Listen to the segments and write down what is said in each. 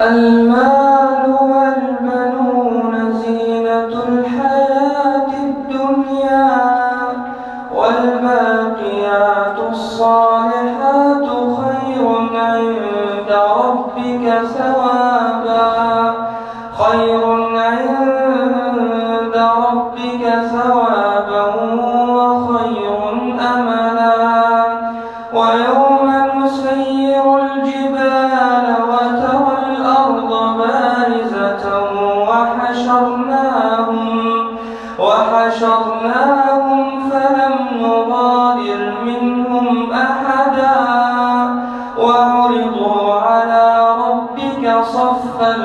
المال والبنون زينة الحياة الدنيا والباقيات الصالحات خير عند ربك ثوابا وخير أملا ويوم نسير الجبال وترى الأرض بارزة وحشرناهم فلم نغادر منهم أحدا وعرضوا على ربك صفا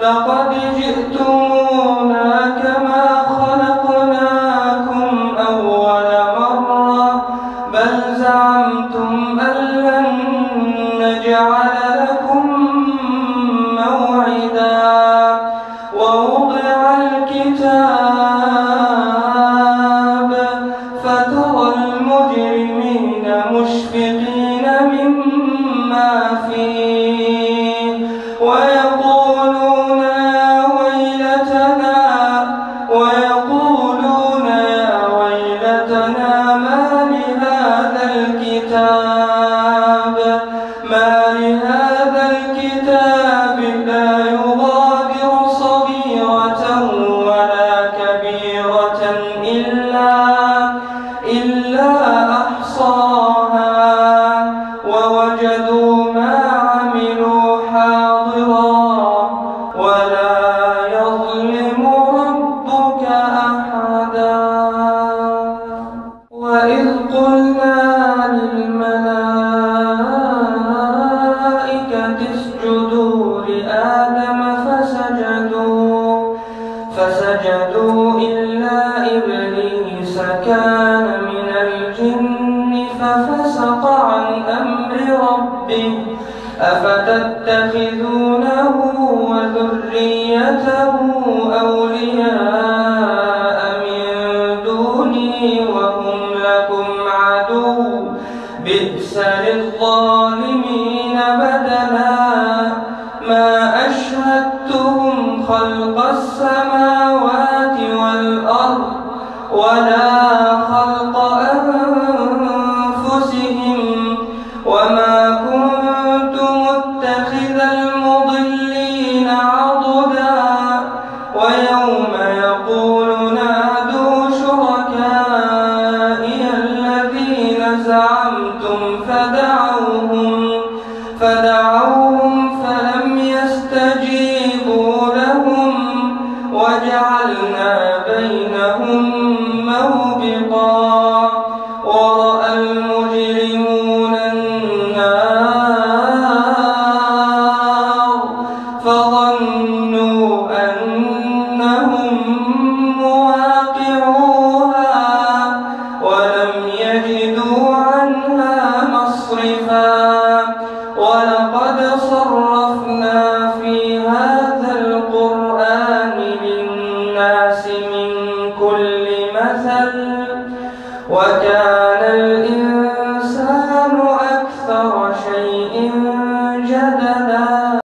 لقد جئتمونا كما خلقناكم أول مرة بل زعمتم أن لن نجعل لكم موعدا ووضع الكتاب فترى المجرمين مشفقين مما فيه ويقولون يا ويلتنا ما لهذا الكتاب لا يغادر صغيرة ولا كبيرة إلا أحصاها ووجدوا ما عملوا حاضرا ولا يظلم ربك أحدا وإذ قلنا للملائكة اسجدوا لآدم فسجدوا إلا إبليس كان من الجن ففسق عن أمر ربه أفتتخذونه وذريته أولياء من دوني وهم لكم عدو بئس للظالمين بدلا ما أشهدتهم خلق السماوات والأرض ولا خلق أنفسهم وما كنت متخذ المضلين عضدا ويوم يقول نادوا شركائي الذين زعمتم فدعوهم